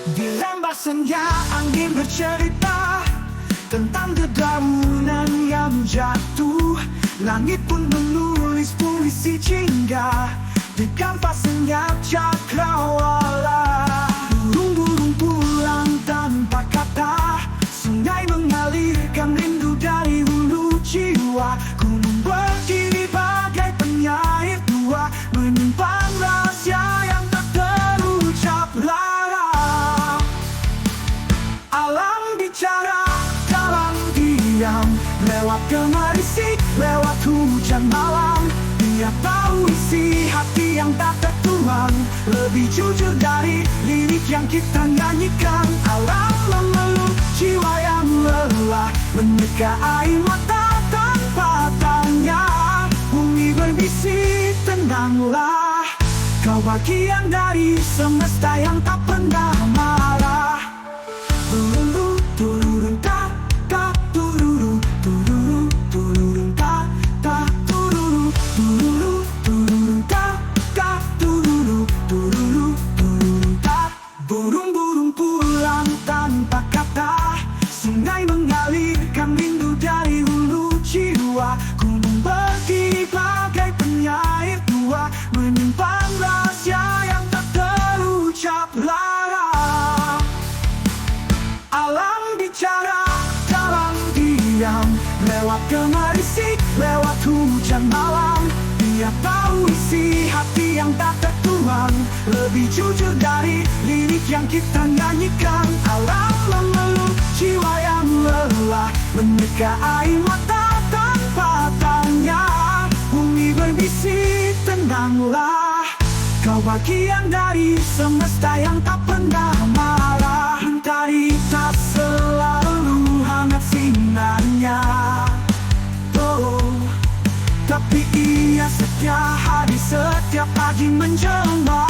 Di lembah senja angin bercerita tentang dedaunan yang jatuh. Langit pun menulis puisi jingga di kanvas senyap cakrawala. Burung-burung pulang tanpa kata, sungai mengalirkan rindu dari hulu jiwa. Gunung berdiri bagai penyair dua, menyimpan rahasia yang tak terucap lara. Alam bicara dalam diam, lewat gemerisik, lewat hujan malam. Dia tahu isi hati yang tak tertuang, lebih jujur dari lirik yang kita nyanyikan. Alam mengeluh jiwa yang lelah, menyeka air mata tanpa tanya. Bumi berbisik, tenanglah, kau bagian dari semesta yang tak pernah marah. Tururu, tururu, ta, ta, tururu, tururu, tururu, ta, ta, tururu, tururu, tururu, ta, ta, tururu, tururu, tururu, ta. Burung-burung pulang tanpa kata, sungai mengalirkan rindu dari hulu jiwa. Gunung berdiri bagai penyair dua, menyimpan rahasia yang tak terucap lara. Alam bicara dalam diam, lewat gemerisik, lewat hujan malam. Dia tahu isi hati yang tak tertuang, lebih jujur dari lirik yang kita nyanyikan. Alam mengeluh jiwa yang lelah, menyeka air mata tanpa tanya. Bumi berbisik, tenanglah, kau bagian dari semesta yang tak pernah marah. Mentari tak selalu hangat sinarnya, oh, tapi ia setia hadir setiap pagi menjelma.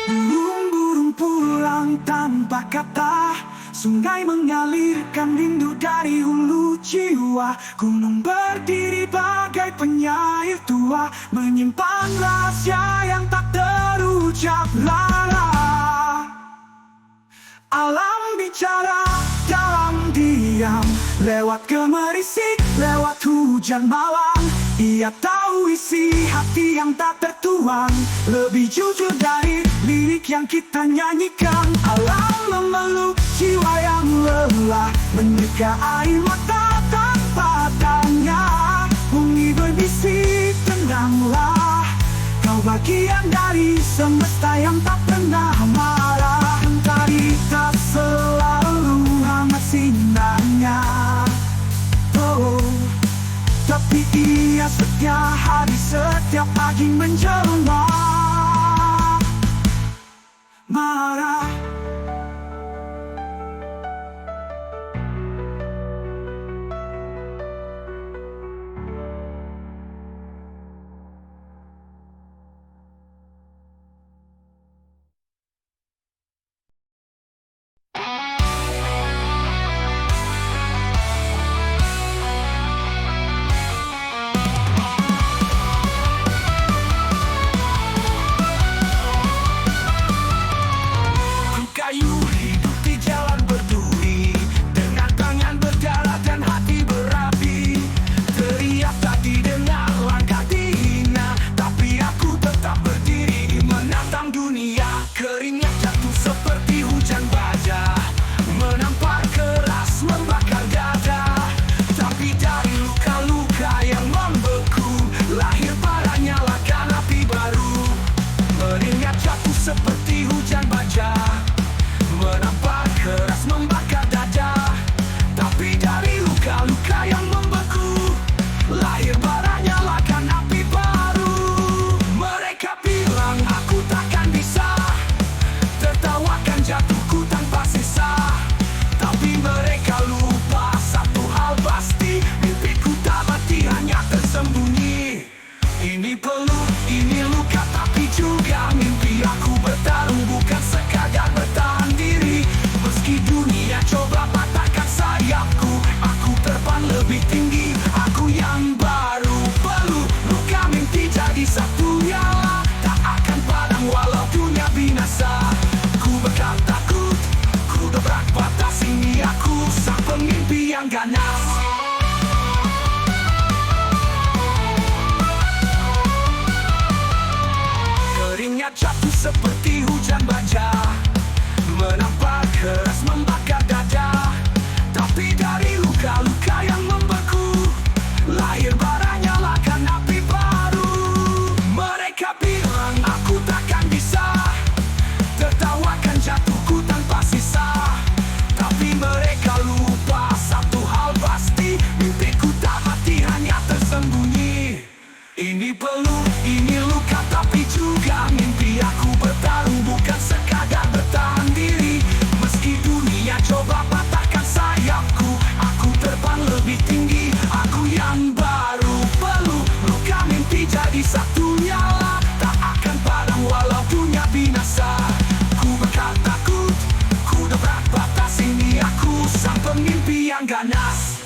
Burung-burung pulang tanpa kata, sungai mengalirkan rindu dari hulu jiwa. Gunung berdiri bagai penyair tua, menyimpan rahasia yang tak terucap lara. Alam bicara dalam diam, lewat gemerisik, lewat hujan malam. Ia tahu isi hati yang tak tertuang, lebih jujur dari lirik yang kita nyanyikan. Alam memeluk jiwa yang lelah, menyeka air mata tanpa tanya. Bumi berbisik, tenanglah, kau bagian dari semesta yang tak pernah marah. Mentari tak selalu hangat sinarnya, oh, tapi ia setia hadir setiap pagi menjelma. Marah. Kayu hidup di jalan berduri, dengan tangan berdarah dan hati berapi. Teriak tak didengar, langkah dihina, tapi aku tetap berdiri menatang dunia. Keringat jatuh seperti hujan baja, menampar keras membakar dada. Tapi dari luka-luka yang membeku, lahir bara nyalakan api baru. Keringat jatuh seperti hujan baja, menampar keras membakar dada. Tapi dari luka-luka yang membeku, lahir bara nyalakan api baru. Mereka bilang aku takkan bisa tertawakan jatuhku tanpa sisa, tapi mereka lupa satu hal pasti, mimpiku tak mati hanya tersembunyi. Ini peluk, ini luka, tapi juga mimpi. Aku bertarung bukan sekadar bertahan. jatuh seperti hujan baja, menampar keras membakar dada. Tapi dari luka-luka yang membeku, lahir bara nyalakan api baru. Mereka bilang aku takkan bisa, tertawakan jatuhku tanpa sisa. Tapi mereka lupa satu hal pasti, mimpiku tak mati hanya tersembunyi. Ini peluk, ini luka, tapi juga mimpi. Aku bertarung bukan sekadar bertahan diri. Meski dunia coba patahkan sayapku, aku terbang lebih tinggi. Aku yang baru, peluk luka mimpi jadi satu nyala, tak akan padam walau dunia binasa. Ku bakal takut, ku dobrak batas ini. Aku sang pemimpi yang ganas.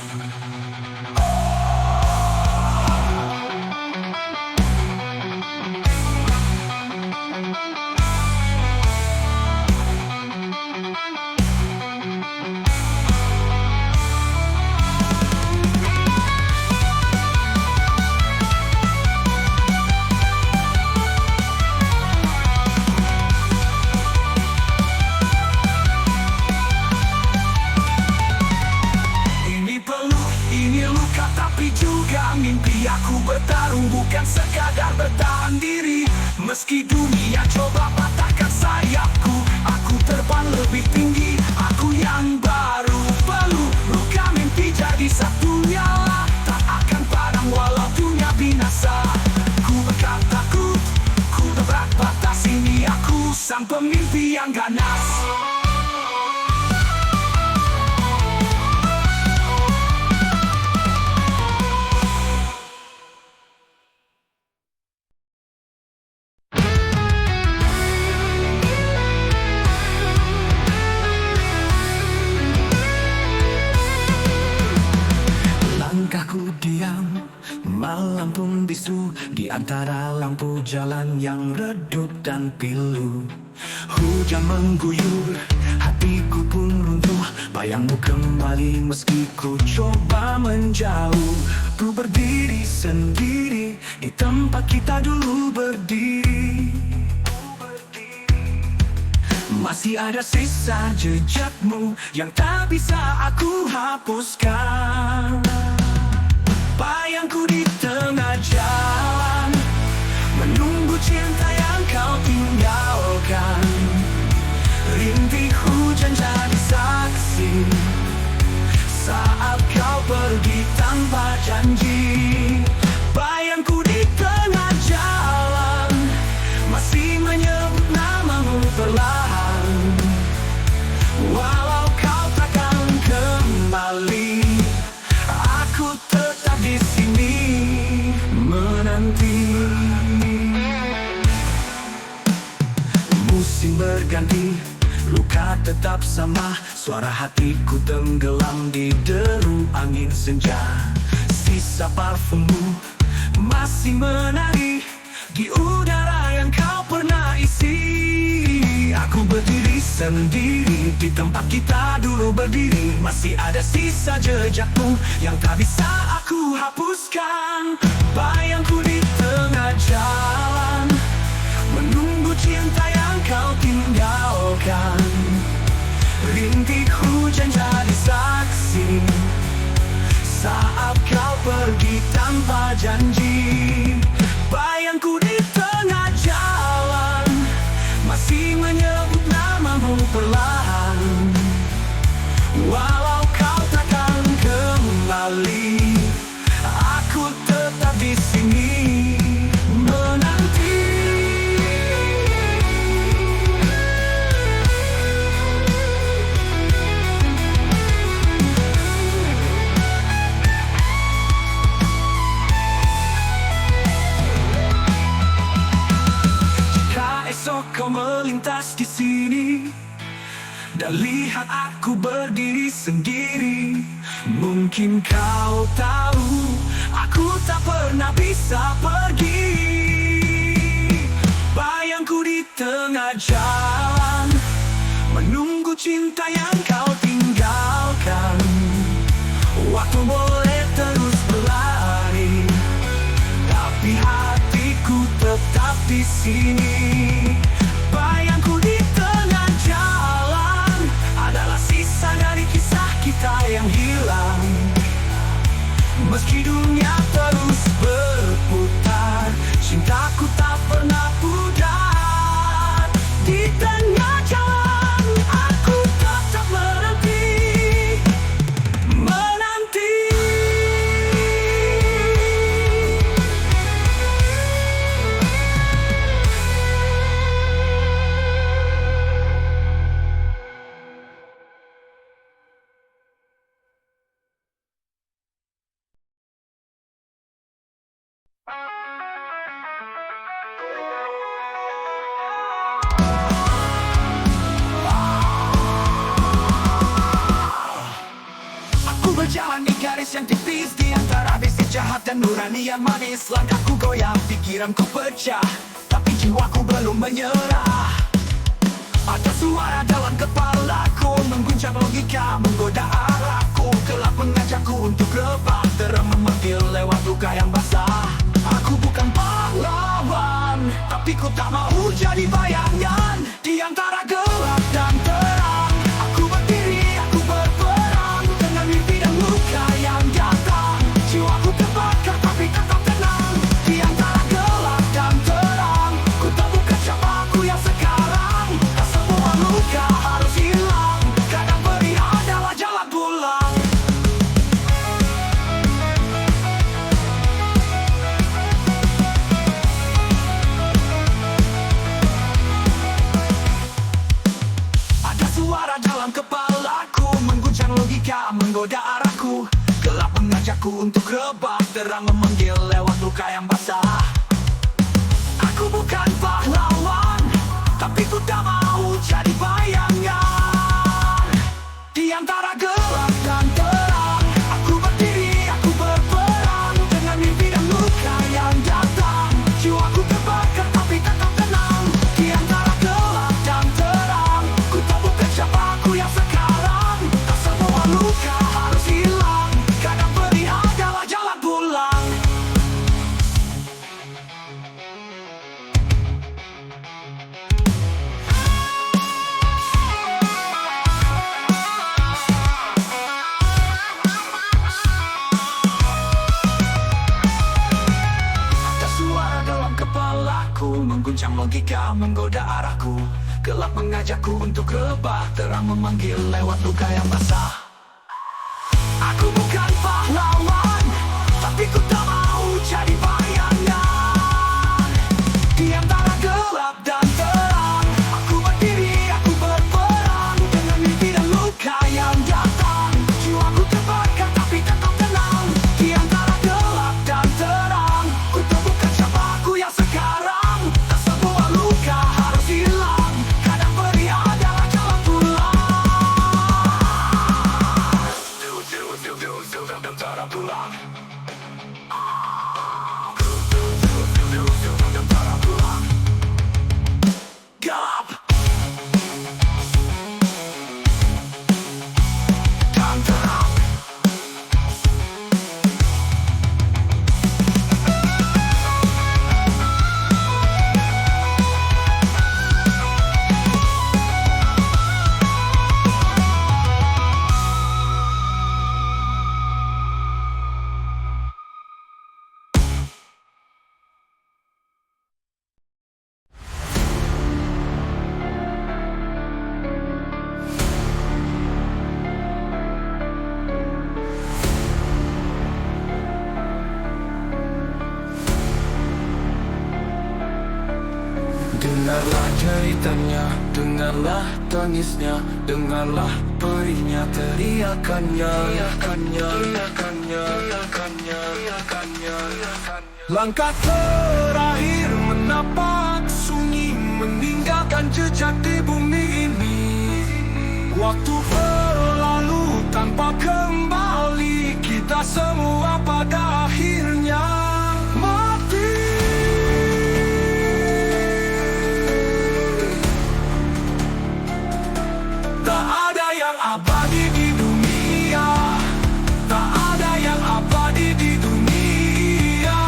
Tapi juga mimpi. Aku bertarung bukan sekadar bertahan diri. Meski dunia coba patahkan sayapku, aku terbang lebih tinggi. Aku yang baru, peluk luka mimpi jadi satu nyala, tak akan padam walau dunia binasa. Ku bakal takut, ku dobrak batas ini. Aku sang pemimpi yang ganas. Langkahku diam, malam pun bisu, di antara lampu jalan yang redup dan pilu. Hujan mengguyur, hatiku pun runtuh. Bayangmu kembali meski ku coba menjauh. Ku berdiri sendiri di tempat kita dulu berdiri. Masih ada sisa jejakmu yang tak bisa aku hapuskan. Bayangku di tengah jalan, menunggu cinta yang kau tinggalkan. Rintik hujan jadi saksi saat kau pergi tanpa janji. Bayangku di tengah jalan, masih menyebut namamu perlahan. Walau kau takkan kembali, aku tetap di sini menanti. Musim berganti, luka tetap sama. Suara hatiku tenggelam di deru angin senja. Sisa parfummu masih menari di udara yang kau pernah isi. Aku berdiri sendiri di tempat kita dulu berdiri. Masih ada sisa jejakmu yang tak bisa aku hapuskan. Bayangku di tengah jalan, menunggu cinta yang kau tinggalkan. Rintik hujan jadi saksi saat kau pergi tanpa janji. Bayangku di tengah jalan, masih menyebut namamu perlahan. Walau kau takkan kembali, aku tetap di sini menanti. Esok kau melintas di sini dan lihat aku berdiri sendiri. Mungkin kau tahu aku tak pernah bisa pergi. Bayangku di tengah jalan, menunggu cinta yang kau tinggalkan. Waktu boleh terus berlari, tapi hatiku tetap di sini. garis yang tipis di antara bisnis jahat dan nurani yang manis. Langkahku goyang, pikiranku pecah, tapi jiwaku belum menyerah. Ada suara dalam kepalaku, mengguncang logika, menggoda arahku. Gelap mengajakku untuk rebah, terang memanggil lewat luka yang basah. Aku bukan pahlawan, tapi ku tak mau jadi bayangan di antara gelap dan terang. Aku berdiri, aku berperang dengan mimpi dan luka yang datang. Jiwaku terbakar tapi tetap tenang di antara gelap dan terang. Ku tak bukan siapa aku yang sekarang. Tak semua luka harus hilang, kadang perih adalah jalan pulang. Suara dalam kepalaku, mengguncang logika, menggoda arahku. Gelap mengajakku untuk rebah, terang memanggil lewat luka yang basah. Aku bukan pahlawan, tapi ku tak mau jadi bayangan di antara gelap dan terang. Aku berdiri, aku berperang dengan mimpi dan luka yang datang. Jiwaku terbakar tapi tetap tenang di antara gelap dan terang. Ku tak bukan siapa aku yang sekarang. Tak semua luka harus hilang, kadang perih adalah jalan pulang. Ada suara dalam kepalaku, mengguncang logika, menggoda arahku. Gelap mengajakku untuk rebah, terang memanggil lewat luka yang basah. Aku bukan pahlawan, tapi ku tak mau jadi bayangan di antara gelap dan terang. Aku berdiri, aku berperang dengan mimpi dan luka yang datang. Jiwaku terbakar tapi tetap tenang di antara gelap dan terang. Ku tak bukan siapa aku yang sekarang. Tak semua luka harus hilang, kadang perih adalah jalan pulang. Jalan pulang. Gelap dan terang. Dengarlah jeritannya, dengarlah tangisnya, dengarlah perihnya, teriakannya. Langkah terakhir menapak sunyi, meninggalkan jejak di bumi ini. Waktu berlalu tanpa kembali, kita semua pada akhirnya mati. Tak ada yang abadi di dunia, tak ada yang abadi di dunia,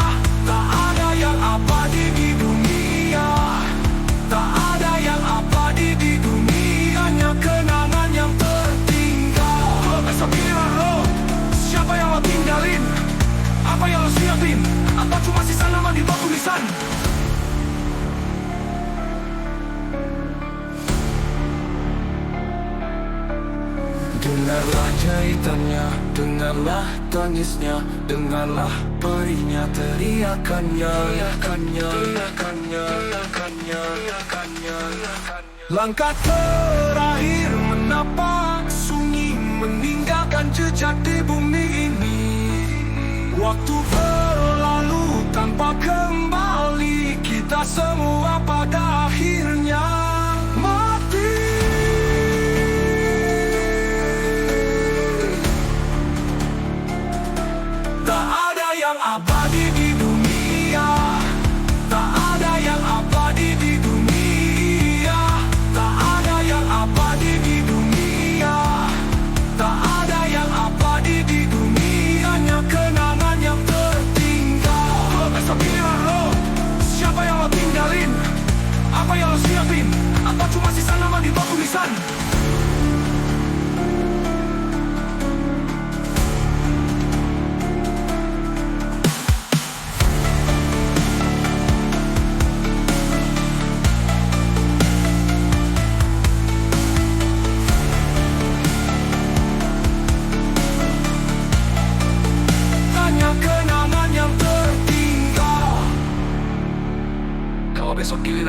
tak ada yang abadi di dunia, tak ada yang abadi di dunia. Hanya kenangan yang tertinggal. Besok giliran lo, siapa yang lo tinggalin? Apa yang lo siapin? Apa cuma sisa nama di bawah tulisan? Dengarlah jeritannya, dengarlah tangisnya, dengarlah perihnya, teriakannya. Langkah terakhir menapak sunyi, meninggalkan jejak di bumi ini. Waktu berlalu tanpa kembali, kita semua pada akhirnya mati.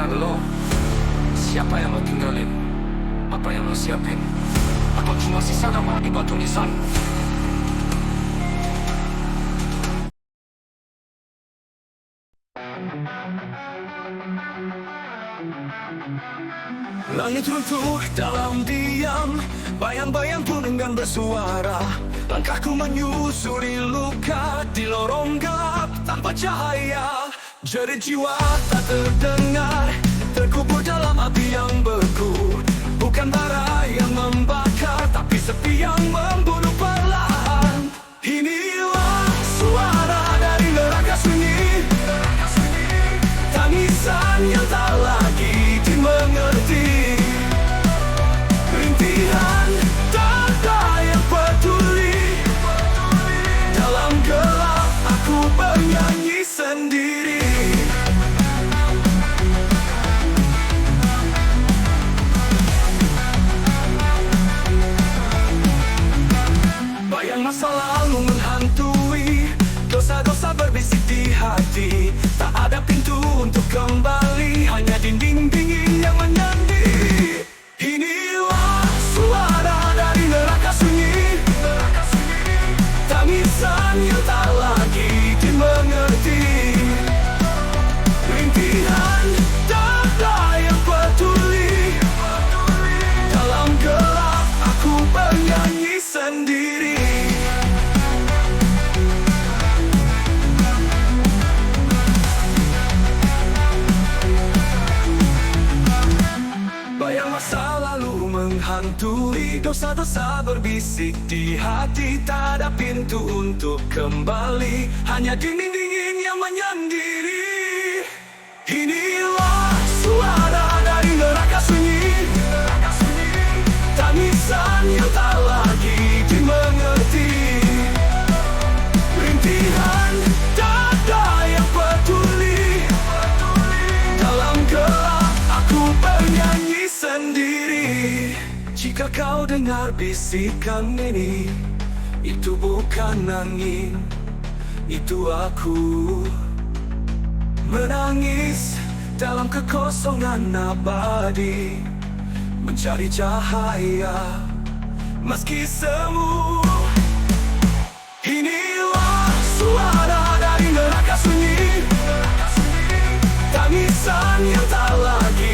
tinggal lo. Siapa yang lo tinggalin? Apa yang lo siapin? Atau cuma sisa nama di batu nisan? Langit runtuh dalam diam, bayang-bayang pun enggan bersuara. Langkahku menyusuri luka di lorong gelap tanpa cahaya. Jerit jiwa tak terdengar, terkubur dalam api yang beku. Bukan bara yang membakar, tapi sepi yang membunuh perlahan. Inilah suara dari neraka sunyi, tangisan yang tak lagi dimengerti. Rintihan dada yang peduli, dalam gelap aku bernyanyi sendiri. Bayang masa lalu menghantui, dosa-dosa berbisik di hati. Tak ada pintu untuk kembali, hanya dinding dingin yang menyendiri. Inilah suara dari neraka sunyi, tangisan yang tak lagi dimengerti. Rintihan dada yang peduli, dalam gelap aku bernyanyi sendiri. Bayang masa lalu menghantui, dosa-dosa berbisik di hati. Tak ada pintu untuk kembali, hanya dinding dingin yang menyendiri. Inilah suara dari neraka sunyi, tangisan yang tak lagi dimengerti. Rintihan dada yang peduli, dalam gelap aku bernyanyi sendiri. Jika kau dengar bisikan ini, itu bukan angin, itu aku menangis dalam kekosongan abadi, mencari cahaya meski semu. Inilah suara dari neraka sunyi, tangisan yang tak lagi